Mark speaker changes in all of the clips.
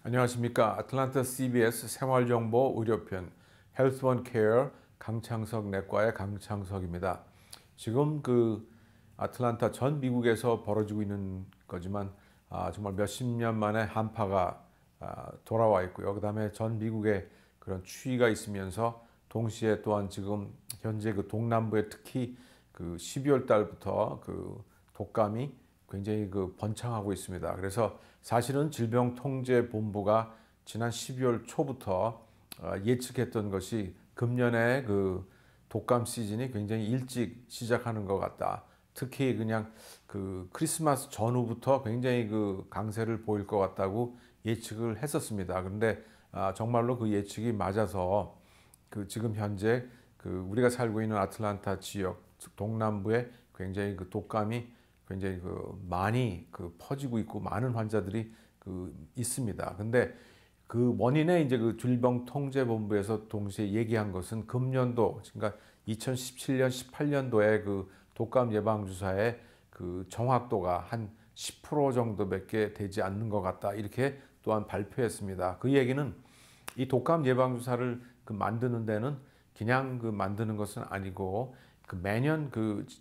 Speaker 1: 안녕하십니까. 아틀란타 CBS 생활정보 의료편 헬스원 케어 강창석 내과의 강창석입니다. 지금 아틀란타 전 미국에서 벌어지고 있는 거지만 정말 몇십 년 만에 한파가 돌아와 있고요. 그 다음에 전 미국에 그런 추위가 있으면서 동시에 또한 지금 현재 동남부에 특히 12월 달부터 독감이 굉장히 번창하고 있습니다. 그래서 사실은 질병통제본부가 지난 12월 초부터 예측했던 것이 금년에 독감 시즌이 굉장히 일찍 시작하는 것 같다. 특히 그냥 크리스마스 전후부터 굉장히 강세를 보일 것 같다고 예측을 했었습니다. 그런데 정말로 그 예측이 맞아서 지금 현재 우리가 살고 있는 아틀란타 지역 동남부에 굉장히 독감이 굉장히 많이 퍼지고 있고 많은 환자들이 있습니다. 근데 원인에 이제 질병통제본부에서 동시에 얘기한 것은 금년도, 그러니까 2017년, 18년도에 독감 예방 주사의 정확도가 한 10% 정도밖에 되지 않는 것 같다. 이렇게 또한 발표했습니다. 그 얘기는 이 독감 예방 주사를 만드는 데는 그냥 만드는 것은 아니고 매년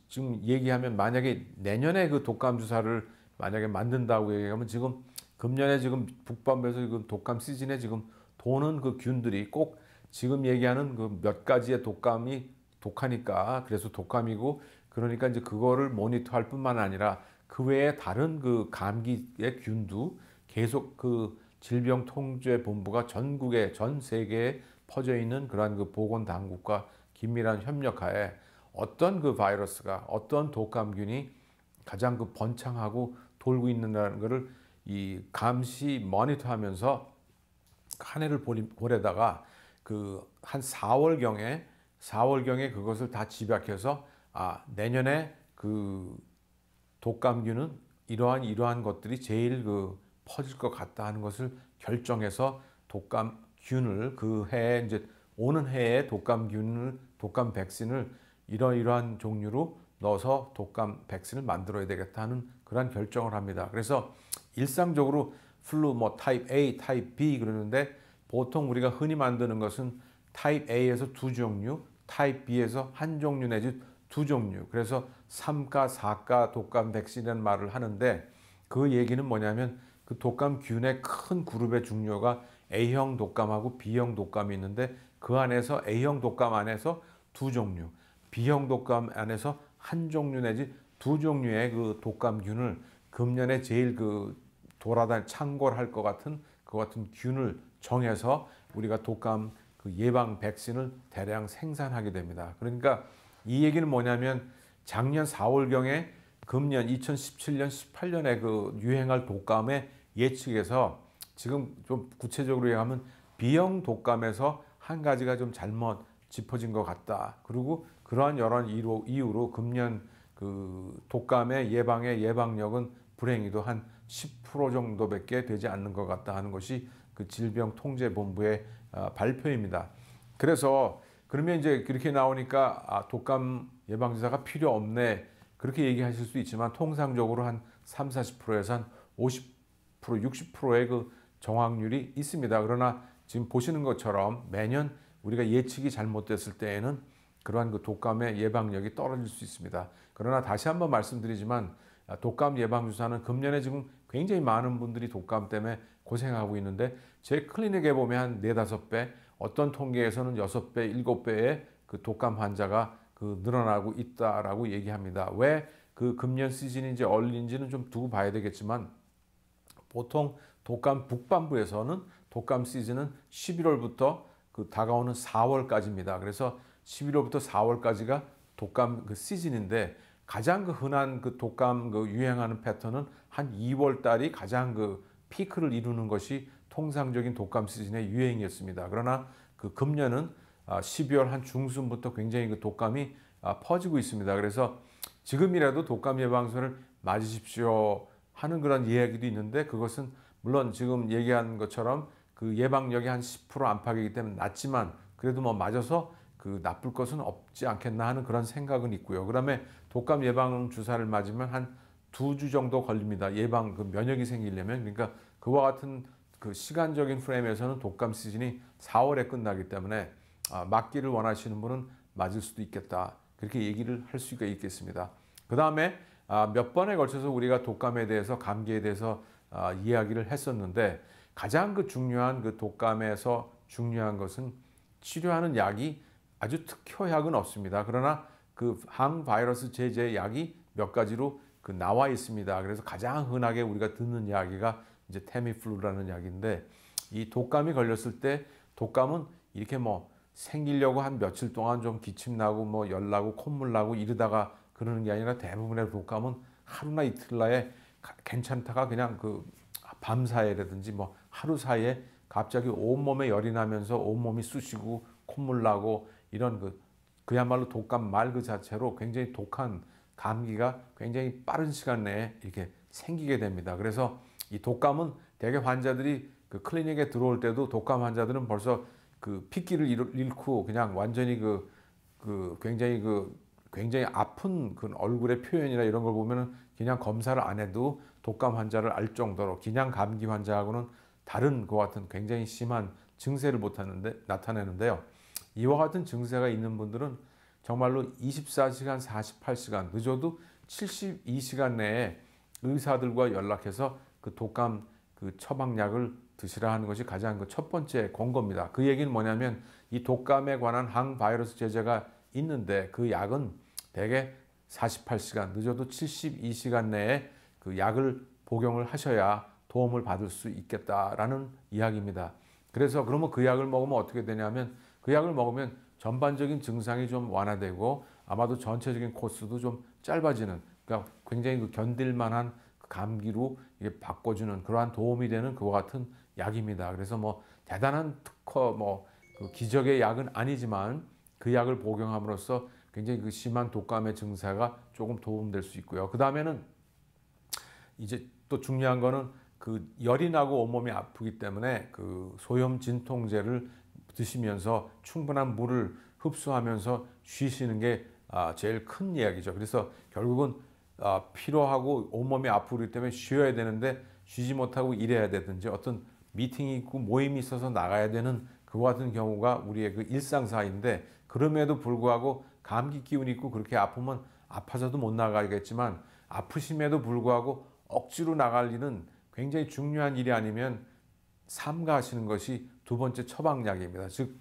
Speaker 1: 지금 얘기하면 만약에 내년에 독감 주사를 만약에 만든다고 얘기하면 지금 금년에 지금 북반부에서 독감 시즌에 지금 도는 균들이 꼭 지금 얘기하는 몇 가지의 독감이 독하니까 그래서 독감이고 그러니까 이제 그거를 모니터할 뿐만 아니라 그 외에 다른 감기의 균도 계속 질병통제본부가 전국에 전 세계에 퍼져 있는 그러한 보건당국과 긴밀한 협력하에 어떤 바이러스가 어떤 독감균이 가장 번창하고 돌고 있는다는 것을 이 감시 모니터하면서 한 해를 보내다가 한 4월경에 그것을 다 집약해서 내년에 독감균은 이러한 것들이 제일 퍼질 것 같다 하는 것을 결정해서 독감균을 해에 이제 오는 해에 독감 백신을 이러이러한 종류로 넣어서 독감 백신을 만들어야 되겠다 하는 그런 결정을 합니다. 그래서 일상적으로 플루 타입 A, 타입 B 그러는데 보통 우리가 흔히 만드는 것은 타입 A에서 두 종류, 타입 B에서 한 종류 내지 두 종류. 그래서 3가, 4가 독감 백신이라는 말을 하는데 그 얘기는 뭐냐면 독감균의 큰 그룹의 종류가 A형 독감하고 B형 독감이 있는데 그 안에서 A형 독감 안에서 두 종류, B형 독감 안에서 한 종류 내지 두 종류의 독감균을 금년에 제일 창궐할 것 같은 균을 정해서 우리가 독감 예방 백신을 대량 생산하게 됩니다. 그러니까 이 얘기는 뭐냐면 작년 4월경에 금년 2017년, 18년에 유행할 독감의 예측에서 지금 좀 구체적으로 얘기하면 B형 독감에서 한 가지가 좀 잘못 짚어진 것 같다. 그리고 그러한 여러 이유로 금년 독감의 예방력은 불행히도 한 10% 정도밖에 되지 않는 것 같다 하는 것이 질병통제본부의 발표입니다. 그래서 그러면 이제 그렇게 나오니까 독감 예방주사가 필요 없네 그렇게 얘기하실 수 있지만 통상적으로 한 30-40%에서 한 50%, 60%의 정확률이 있습니다. 그러나 지금 보시는 것처럼 매년 우리가 예측이 잘못됐을 때에는 그러한 독감의 예방력이 떨어질 수 있습니다. 그러나 다시 한번 말씀드리지만 독감 예방주사는 금년에 지금 굉장히 많은 분들이 독감 때문에 고생하고 있는데 제 클리닉에 보면 한 4-5배, 어떤 통계에서는 6배, 7배의 독감 환자가 늘어나고 있다라고 얘기합니다. 왜 금년 시즌인지 얼린지는 좀 두고 봐야 되겠지만 보통 독감 북반부에서는 독감 시즌은 11월부터 다가오는 4월까지입니다. 그래서 11월부터 4월까지가 독감 시즌인데 가장 흔한 독감 유행하는 패턴은 한 2월 달이 가장 피크를 이루는 것이 통상적인 독감 시즌의 유행이었습니다. 그러나 금년은 12월 한 중순부터 굉장히 독감이 퍼지고 있습니다. 그래서 지금이라도 독감 예방주사를 맞으십시오 하는 그런 이야기도 있는데 그것은 물론 지금 얘기한 것처럼 예방력이 한 10% 안팎이기 때문에 낮지만 그래도 맞아서 나쁠 것은 없지 않겠나 하는 그런 생각은 있고요. 그다음에 독감 예방 주사를 맞으면 한 2주 정도 걸립니다. 예방 면역이 생기려면. 그러니까 그와 같은 그 시간적인 프레임에서는 독감 시즌이 4월에 끝나기 때문에 맞기를 원하시는 분은 맞을 수도 있겠다. 그렇게 얘기를 할 수가 있겠습니다. 그 다음에 몇 번에 걸쳐서 우리가 독감에 대해서 감기에 대해서 이야기를 했었는데 가장 그 중요한 그 독감에서 중요한 것은 치료하는 약이 아주 특효약은 없습니다. 그러나 그 항바이러스 제제 약이 몇 가지로 그 나와 있습니다. 그래서 가장 흔하게 우리가 듣는 이야기가 이제 테미플루라는 약인데 이 독감이 걸렸을 때 독감은 이렇게 뭐 생기려고 한 며칠 동안 좀 기침 나고 뭐 열 나고 콧물 나고 이러다가 그러는 게 아니라 대부분의 독감은 하루나 이틀 나에 괜찮다가 그냥 그 밤 사이라든지 뭐 하루 사이에 갑자기 온몸에 열이 나면서 온몸이 쑤시고 콧물 나고 이런 그야말로 독감 말 그 자체로 굉장히 독한 감기가 굉장히 빠른 시간 내에 이렇게 생기게 됩니다. 그래서 이 독감은 대개 환자들이 그 클리닉에 들어올 때도 독감 환자들은 벌써 그 핏기를 잃고 그냥 완전히 굉장히 아픈 그 얼굴의 표현이나 이런 걸 보면은 그냥 검사를 안 해도 독감 환자를 알 정도로 그냥 감기 환자하고는 다른 것 같은 굉장히 심한 증세를 나타내는데요. 이와 같은 증세가 있는 분들은 정말로 24시간, 48시간, 늦어도 72시간 내에 의사들과 연락해서 그 독감 그 처방약을 드시라 하는 것이 가장 그 첫 번째 권고입니다. 그 얘기는 뭐냐면 이 독감에 관한 항바이러스 제제가 있는데 그 약은 대개 48시간, 늦어도 72시간 내에 그 약을 복용을 하셔야 도움을 받을 수 있겠다라는 이야기입니다. 그래서 그러면 그 약을 먹으면 어떻게 되냐면 그 약을 먹으면 전반적인 증상이 좀 완화되고 아마도 전체적인 코스도 좀 짧아지는 그러니까 굉장히 그 견딜만한 감기로 이게 바꿔주는 그러한 도움이 되는 그와 같은 약입니다. 그래서 뭐 대단한 특허 그 기적의 약은 아니지만 그 약을 복용함으로써 굉장히 그 심한 독감의 증세가 조금 도움될 수 있고요. 그 다음에는 이제 또 중요한 거는 그 열이 나고 온몸이 아프기 때문에 그 소염 진통제를 드시면서 충분한 물을 흡수하면서 쉬시는 게 제일 큰 이야기죠. 그래서 결국은 피로하고 온몸이 아프기 때문에 쉬어야 되는데 쉬지 못하고 일해야 되든지 어떤 미팅이 있고 모임이 있어서 나가야 되는 그와 같은 경우가 우리의 그 일상사인데 그럼에도 불구하고 감기 기운이 있고 그렇게 아프면 아파서도 못 나가겠지만 아프심에도 불구하고 억지로 나갈 일은 굉장히 중요한 일이 아니면 삼가하시는 것이 두 번째 처방약입니다. 즉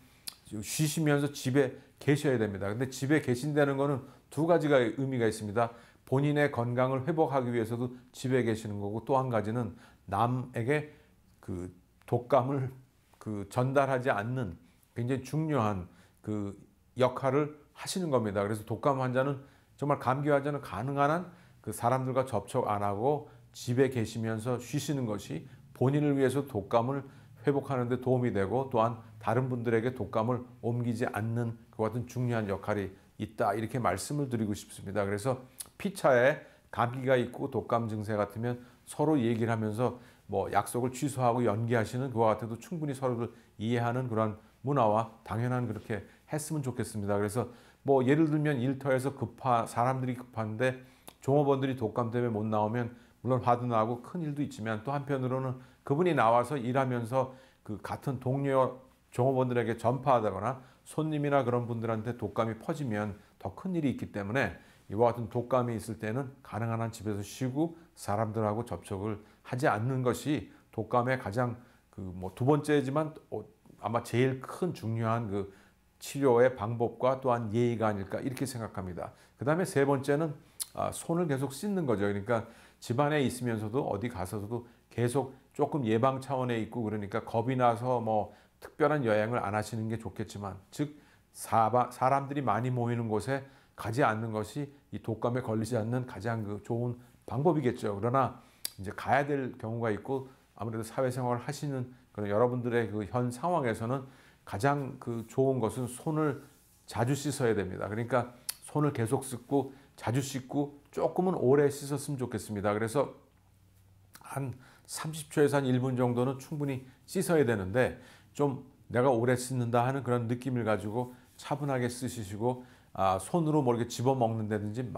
Speaker 1: 쉬시면서 집에 계셔야 됩니다. 근데 집에 계신다는 것은 두 가지가 의미가 있습니다. 본인의 건강을 회복하기 위해서도 집에 계시는 거고 또 한 가지는 남에게 그 독감을 그 전달하지 않는 굉장히 중요한 그 역할을 하시는 겁니다. 그래서 독감 환자는 정말 감기 환자는 가능한 한 그 사람들과 접촉 안 하고 집에 계시면서 쉬시는 것이 본인을 위해서 독감을 회복하는 데 도움이 되고 또한 다른 분들에게 독감을 옮기지 않는 그 같은 중요한 역할이 있다 이렇게 말씀을 드리고 싶습니다. 그래서 피차에 감기가 있고 독감 증세 같으면 서로 얘기를 하면서 뭐 약속을 취소하고 연기하시는 그와 같아도 충분히 서로를 이해하는 그런 문화와 당연한 그렇게 했으면 좋겠습니다. 그래서 뭐 예를 들면 일터에서 사람들이 급한데 종업원들이 독감 때문에 못 나오면 물론 화도 나고 큰 일도 있지만 또 한편으로는 그분이 나와서 일하면서 그 같은 동료 종업원들에게 전파하거나 손님이나 그런 분들한테 독감이 퍼지면 더 큰 일이 있기 때문에 이와 같은 독감이 있을 때는 가능한 한 집에서 쉬고 사람들하고 접촉을 하지 않는 것이 독감의 가장 그 뭐 두 번째지만 아마 제일 큰 중요한 그 치료의 방법과 또한 예의가 아닐까 이렇게 생각합니다. 그 다음에 세 번째는 손을 계속 씻는 거죠. 그러니까 집안에 있으면서도 어디 가서도 계속 조금 예방 차원에 있고 그러니까 겁이 나서 뭐 특별한 여행을 안 하시는 게 좋겠지만 즉 사람들이 많이 모이는 곳에 가지 않는 것이 이 독감에 걸리지 않는 가장 그 좋은 방법이겠죠. 그러나 이제 가야 될 경우가 있고 아무래도 사회생활을 하시는 그런 여러분들의 그 현 상황에서는 가장 그 좋은 것은 손을 자주 씻어야 됩니다. 그러니까 손을 계속 씻고 자주 씻고 조금은 오래 씻었으면 좋겠습니다. 그래서 한 30초에서 한 1분 정도는 충분히 씻어야 되는데 좀 내가 오래 씻는다 하는 그런 느낌을 가지고 차분하게 쓰시고 손으로 뭐 이렇게 집어먹는다든지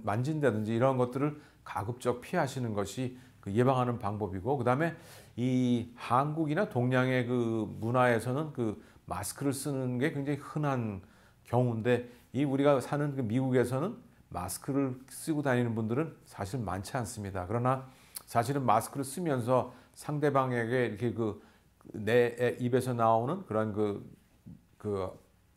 Speaker 1: 만진다든지 이런 것들을 가급적 피하시는 것이 그 예방하는 방법이고 그 다음에 이 한국이나 동양의 그 문화에서는 그 마스크를 쓰는 게 굉장히 흔한 경우인데 이 우리가 사는 그 미국에서는 마스크를 쓰고 다니는 분들은 사실 많지 않습니다. 그러나 사실은 마스크를 쓰면서 상대방에게 이렇게 그 내 입에서 나오는 그런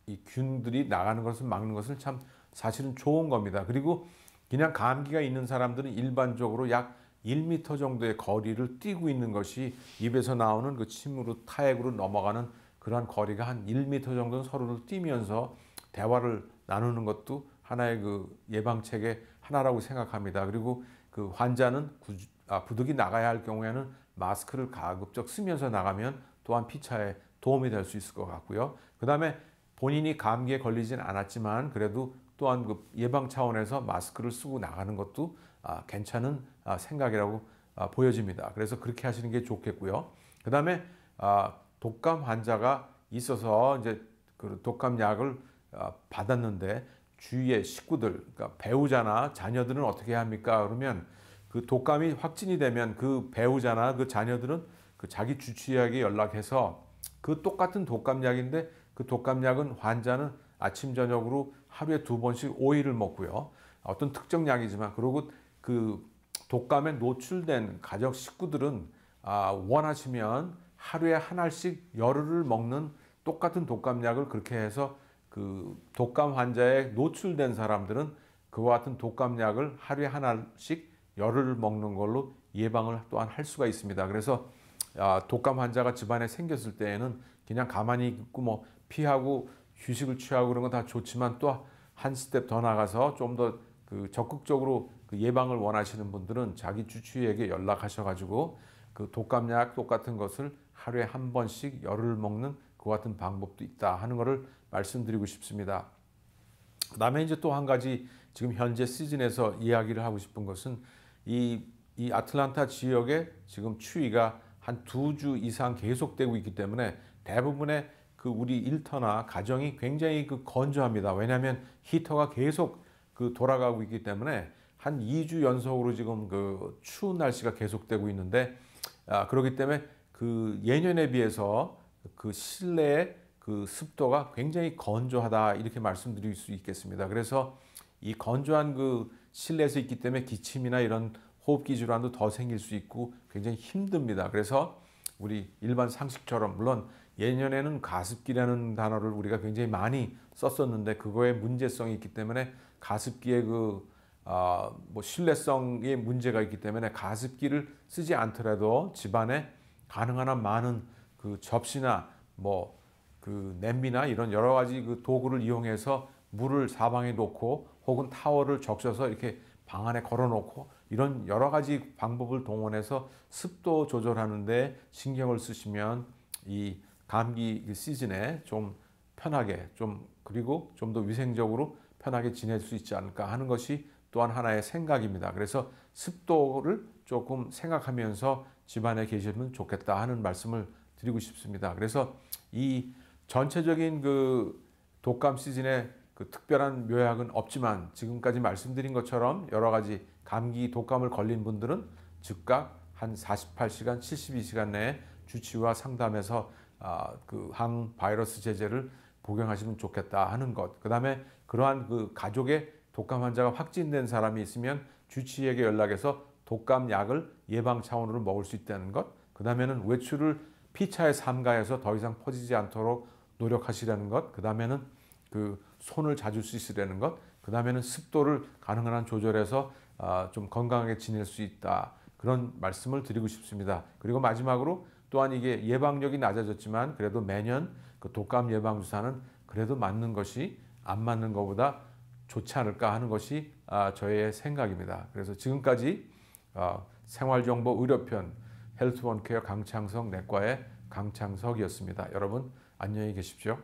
Speaker 1: 이 균들이 나가는 것을 막는 것을 참 사실은 좋은 겁니다. 그리고 그냥 감기가 있는 사람들은 일반적으로 약 1m 정도의 거리를 뛰고 있는 것이 입에서 나오는 그 침으로 타액으로 넘어가는 그러한 거리가 한 1m 정도는 서로를 뛰면서 대화를 나누는 것도 하나의 그 예방책의 하나라고 생각합니다. 그리고 그 환자는 부득이 나가야 할 경우에는 마스크를 가급적 쓰면서 나가면 또한 피차에 도움이 될 수 있을 것 같고요. 그 다음에 본인이 감기에 걸리진 않았지만 그래도 또한 그 예방 차원에서 마스크를 쓰고 나가는 것도 괜찮은 생각이라고 보여집니다. 그래서 그렇게 하시는 게 좋겠고요. 그 다음에 독감 환자가 있어서 이제 그 독감 약을 받았는데 주위의 식구들, 그러니까 배우자나 자녀들은 어떻게 합니까? 그러면 그 독감이 확진이 되면 그 배우자나 그 자녀들은 그 자기 주치의에게 연락해서 그 똑같은 독감약인데 그 독감약은 환자는 아침 저녁으로 하루에 2번씩 5일을 먹고요. 어떤 특정 약이지만 그리고 그 독감에 노출된 가족 식구들은 원하시면 하루에 한 알씩 열흘을 먹는 똑같은 독감약을 그렇게 해서 그 독감 환자에 노출된 사람들은 그와 같은 독감약을 하루에 한 알씩 열흘을 먹는 걸로 예방을 또한 할 수가 있습니다. 그래서 독감 환자가 집안에 생겼을 때에는 그냥 가만히 있고 뭐 피하고 휴식을 취하고 그런 건 다 좋지만 또 한 스텝 더 나가서 좀 더 그 적극적으로 그 예방을 원하시는 분들은 자기 주치의에게 연락하셔가지고 그 독감약 똑같은 것을 하루에 한 번씩 열흘 먹는 그 같은 방법도 있다 하는 것을 말씀드리고 싶습니다. 그다음에 이제 또 한 가지 지금 현재 시즌에서 이야기를 하고 싶은 것은 이 아틀란타 지역에 지금 추위가 한 2주 이상 계속되고 있기 때문에 대부분의 그 우리 일터나 가정이 굉장히 그 건조합니다. 왜냐하면 히터가 계속 그 돌아가고 있기 때문에 한 2주 연속으로 지금 그 추운 날씨가 계속되고 있는데 그렇기 때문에 그 예년에 비해서 그 실내의 그 습도가 굉장히 건조하다 이렇게 말씀드릴 수 있겠습니다. 그래서 이 건조한 그 실내에서 있기 때문에 기침이나 이런 호흡기 질환도 더 생길 수 있고 굉장히 힘듭니다. 그래서 우리 일반 상식처럼 물론 예년에는 가습기라는 단어를 우리가 굉장히 많이 썼었는데 그거에 문제성이 있기 때문에 가습기의 뭐 신뢰성에 문제가 있기 때문에 가습기를 쓰지 않더라도 집안에 가능한 한 많은 그 접시나 뭐 그 냄비나 이런 여러 가지 그 도구를 이용해서 물을 사방에 놓고 혹은 타월을 적셔서 이렇게 방 안에 걸어 놓고 이런 여러 가지 방법을 동원해서 습도 조절하는데 신경을 쓰시면 이 감기 시즌에 좀 편하게 좀 그리고 좀 더 위생적으로 편하게 지낼 수 있지 않을까 하는 것이 또한 하나의 생각입니다. 그래서 습도를 조금 생각하면서 집안에 계시면 좋겠다 하는 말씀을 드리고 싶습니다. 그래서 이 전체적인 그 독감 시즌에 그 특별한 묘약은 없지만 지금까지 말씀드린 것처럼 여러 가지 감기 독감을 걸린 분들은 즉각 한 48시간, 72시간 내에 주치의와 상담해서 그 항바이러스 제제를 복용하시면 좋겠다 하는 것. 그다음에 그러한 그 가족의 독감 환자가 확진된 사람이 있으면 주치의에게 연락해서 독감 약을 예방 차원으로 먹을 수 있다는 것. 그다음에는 외출을 피차에 삼가해서 더 이상 퍼지지 않도록 노력하시라는 것. 그다음에는 그 손을 자주 씻으라는 것. 그다음에는 습도를 가능한 한 조절해서 좀 건강하게 지낼 수 있다. 그런 말씀을 드리고 싶습니다. 그리고 마지막으로 또한 이게 예방력이 낮아졌지만 그래도 매년 그 독감 예방 주사는 그래도 맞는 것이 안 맞는 것보다 좋지 않을까 하는 것이 저의 생각입니다. 그래서 지금까지 생활정보 의료편 헬스원케어 강창석 내과의 강창석이었습니다. 여러분 안녕히 계십시오.